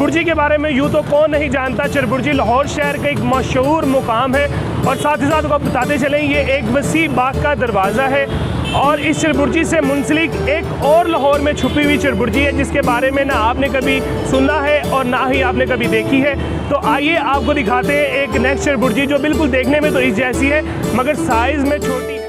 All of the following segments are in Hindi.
चरबुर्जी के बारे में यूँ तो कौन नहीं जानता। चरबुर्जी लाहौर शहर का एक मशहूर मुकाम है और साथ ही साथ आपको बताते चलें ये एक वसी बाग का दरवाज़ा है। और इस चरबुर्जी से मुंसलिक एक और लाहौर में छुपी हुई चरबुर्जी है जिसके बारे में ना आपने कभी सुना है और ना ही आपने कभी देखी है। तो आइए आपको दिखाते हैं एक नेक्स्ट चरबुर्जी जो बिल्कुल देखने में तो इस जैसी है मगर साइज़ में छोटी है।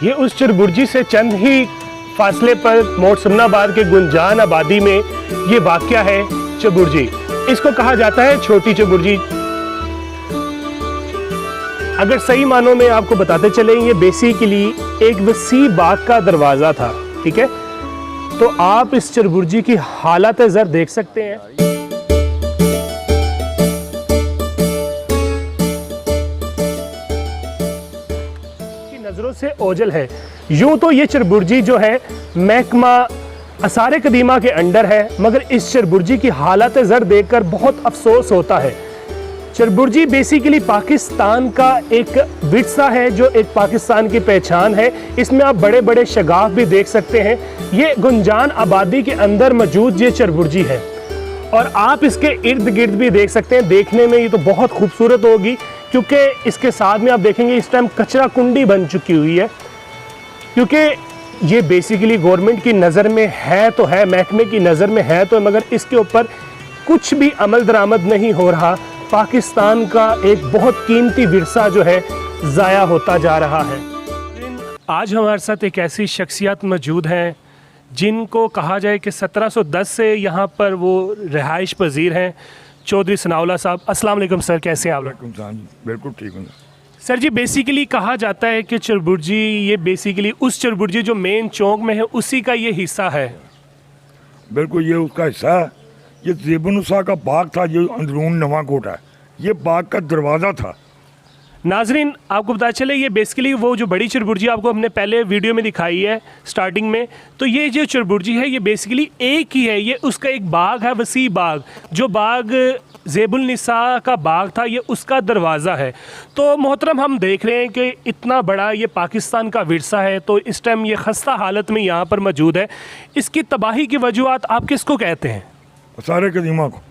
ये उस चरबुर्जी से चंद ही फासले पर मोहसिनाबाद के गुंजान आबादी में ये वाक़या है चरबुर्जी। इसको कहा जाता है छोटी चरबुर्जी। अगर सही मानों में आपको बताते चलें ये बेसिकली एक वसी बाग का दरवाज़ा था, ठीक है। तो आप इस चरबुर्जी की हालत ज़र देख सकते हैं। नज़रों से ओझल है। यूँ तो ये चरबुर्जी जो है महकमा आसार कदीमा के अंडर है मगर इस चरबुर्जी की हालत ज़र देखकर बहुत अफसोस होता है। चरबुर्जी बेसिकली पाकिस्तान का एक विरसा है जो एक पाकिस्तान की पहचान है। इसमें आप बड़े बड़े शगाफ भी देख सकते हैं। ये गुंजान आबादी के अंदर मौजूद ये चरबुर्जी है और आप इसके इर्द गिर्द भी देख सकते हैं। देखने में ये तो बहुत खूबसूरत होगी क्योंकि इसके साथ में आप देखेंगे इस टाइम कचरा कुंडी बन चुकी हुई है क्योंकि ये बेसिकली गवर्नमेंट की नज़र में है तो है, महकमे की नज़र में है तो, मगर इसके ऊपर कुछ भी अमल दरामद नहीं हो रहा। पाकिस्तान का एक बहुत कीमती विरसा जो है ज़ाया होता जा रहा है। आज हमारे साथ एक ऐसी शख्सियत मौजूद हैं जिनको कहा जाए कि 1710 से यहाँ पर वो रिहाइश पजीर हैं। चौधरी सनाउल्लाह साहब, अस्सलाम वालेकुम सर, कैसे हैं आप लोग? बिल्कुल ठीक हूँ सर जी। बेसिकली कहा जाता है कि चरबुर्जी ये बेसिकली उस चरबुर्जी जो मेन चौक में है उसी का ये हिस्सा है। बिल्कुल ये उसका हिस्सा है। ये ज़ेबनुसा का बाग था, ये अंदरून नवाकोट है, ये बाग का दरवाज़ा था। नाजरीन आपको पता चले ये बेसिकली वो जो बड़ी चरबुर्जी आपको हमने पहले वीडियो में दिखाई है स्टार्टिंग में, तो ये जो चरबुर्जी है ये बेसिकली एक ही है। ये उसका एक बाग है, वसी बाग, जो बाग ज़ेबुन्निसा का बाग था ये उसका दरवाज़ा है। तो मोहतरम हम देख रहे हैं कि इतना बड़ा ये पाकिस्तान का विरसा है तो इस टाइम ये खस्ता हालत में यहाँ पर मौजूद है। इसकी तबाही की वजूहत आप किसको कहते हैं? आसार कदीमा को।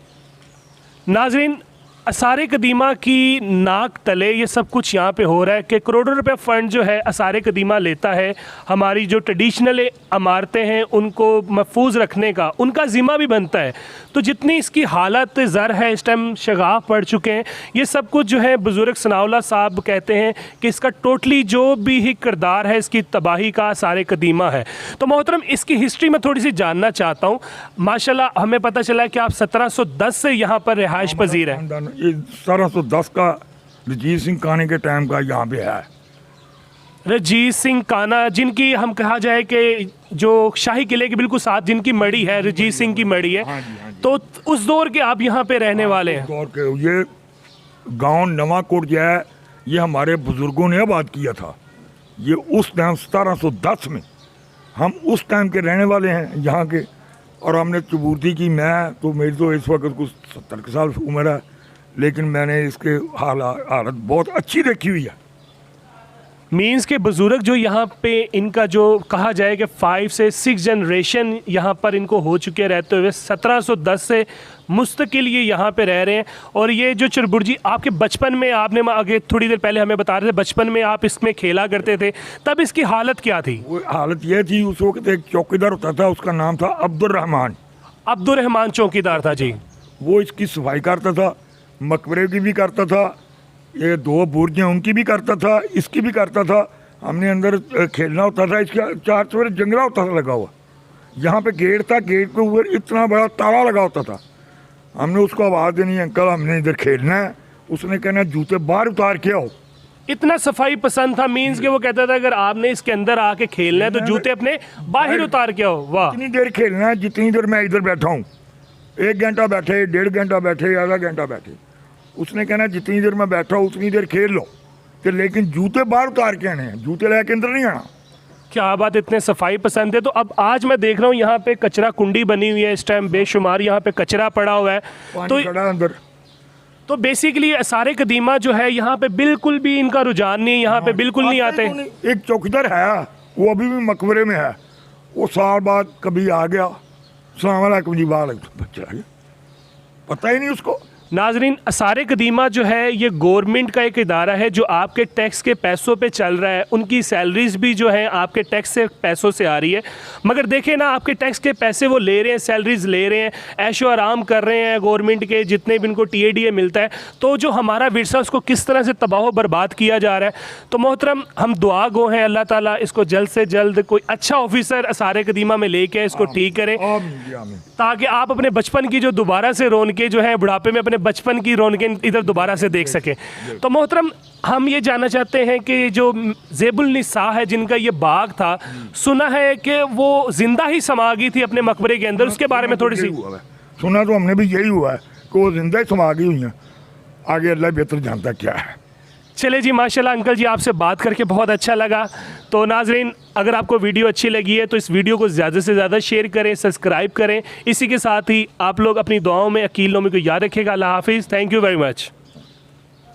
नाजरीन आसार कदीमा की नाक तले ये सब कुछ यहाँ पे हो रहा है कि करोड़ों रुपए फ़ंड जो है आसार कदीमा लेता है हमारी जो ट्रेडिशनल इमारतें हैं उनको महफूज रखने का, उनका ज़िम्मा भी बनता है। तो जितनी इसकी हालत ज़र है इस टाइम शगाफ पड़ चुके हैं, ये सब कुछ जो है बुज़ुर्ग सनाउल्लाह साहब कहते हैं कि इसका टोटली जो भी ही किरदार है इसकी तबाही का आसार कदीमा है। तो मोहतरम इसकी हिस्ट्री में थोड़ी सी जानना चाहता हूँ। माशाल्लाह हमें पता चला कि आप 1710 से यहाँ पर रिहाइश पजीर हैं। ये 1710 का रजीत सिंह काने के टाइम का यहाँ पे है। रजीत सिंह काना जिनकी हम कहा जाए कि जो शाही किले के बिल्कुल साथ जिनकी मड़ी है, रजीत सिंह की मड़ी है। हाँ जी, हाँ जी। तो उस दौर के आप यहाँ पे रहने वाले हैं? दौर के ये गांव नवाकोट जो है ये हमारे बुजुर्गों ने आबाद किया था। ये उस टाइम 1710 में हम उस टाइम के रहने वाले हैं यहाँ के। और हमने चबूर्ती की, मैं तो मेरी तो इस वक्त कुछ 70 साल उम्र है लेकिन मैंने इसके हालत बहुत अच्छी देखी हुई है। मीन्स के बुज़ुर्ग जो यहाँ पे इनका जो कहा जाए कि 5 से 6 जनरेशन यहाँ पर इनको हो चुके रहते हुए 1710 से मुस्तकिल ये यहाँ पे रह रहे हैं। और ये जो चरबुर्जी आपके बचपन में, आपने आगे थोड़ी देर पहले हमें बता रहे थे बचपन में आप इसमें खेला करते थे, तब इसकी हालत क्या थी? वो हालत यह थी, उस वक्त एक चौकीदार होता था, उसका नाम था अब्दुर्रहमान। अब्दुर्रहमान चौकीदार था जी। वो इसकी सफाई करता था, मकबरे की भी करता था, ये 2 बुर्ज उनकी भी करता था, इसकी भी करता था। हमने अंदर खेलना होता था, इसका 4 चौरे जंगला होता था लगा हुआ। यहाँ पे गेट था, गेट के ऊपर इतना बड़ा ताला लगा होता था। हमने उसको आवाज़ देनी, अंकल हमने इधर खेलना है। उसने कहना जूते बाहर उतार के आओ। इतना सफाई पसंद था, मीन्स के वो कहता था अगर आपने इसके अंदर आके खेलना है तो जूते अपने बाहर उतार के आओ। वाह, इतनी देर खेलना है जितनी देर मैं इधर बैठा हूँ। 1 घंटा बैठे, 1.5 घंटा बैठे, आधा घंटा बैठे। उसने कहना जितनी देर मैं बैठा हूँ उतनी देर खेल लो, तो लेकिन जूते बाहर उतार के आने हैं, जूते लेके अंदर नहीं आना। क्या बात, इतने सफाई पसंद है। तो अब आज मैं देख रहा हूँ यहाँ पे कचरा कुंडी बनी हुई है, इस टाइम बेशुमार यहाँ पे कचरा पड़ा हुआ है। पानी खड़ा है अंदर। तो बेसिकली सारे कदीमा जो है यहाँ पे बिल्कुल भी इनका रुझान नहीं है, यहाँ पे बिल्कुल नहीं आते। एक चौकीदार है, वो अभी भी मकबरे में है, वो साल बाद कभी आ गया, सलाम अलैकुम जी, वालेकुम, बच्चा है, पता ही नहीं उसको। नाजरीन, असारे कदीमा जो है ये गवर्नमेंट का एक इदारा है जो आपके टैक्स के पैसों पे चल रहा है। उनकी सैलरीज भी जो है आपके टैक्स से पैसों से आ रही है, मगर देखें ना, आपके टैक्स के पैसे वो ले रहे हैं, सैलरीज ले रहे हैं, ऐशो आराम कर रहे हैं गवर्नमेंट के, जितने भी इनको TADA मिलता है। तो जो हमारा विरसा उसको किस तरह से तबाह बर्बाद किया जा रहा है। तो मोहतरम, हम दुआ गो हैं, अल्लाह ताला इसको जल्द से जल्द कोई अच्छा ऑफिसर असारे कदीमा में लेके इसको ठीक करें, ताकि आप अपने बचपन की जो दोबारा से रौनकें जो है बुढ़ापे में अपने बचपन की रौनकें इधर दोबारा से देख सकें। तो मोहतरम, हम ये जानना चाहते हैं कि जो ज़ेबुल निसा है जिनका ये बाग था, सुना है कि वो जिंदा ही समा गई थी अपने मकबरे के अंदर, उसके बारे में थोड़ी सी। सुना तो हमने भी यही हुआ है कि वो जिंदा ही समा गई हुई है, आगे अल्लाह बेहतर जानता क्या है। चले जी, माशाल्लाह अंकल जी, आपसे बात करके बहुत अच्छा लगा। तो नाजरीन, अगर आपको वीडियो अच्छी लगी है तो इस वीडियो को ज़्यादा से ज़्यादा शेयर करें, सब्सक्राइब करें। इसी के साथ ही आप लोग अपनी दुआओं में अकील नोमी को याद रखिएगा। अल्लाह हाफिज़, थैंक यू वेरी मच।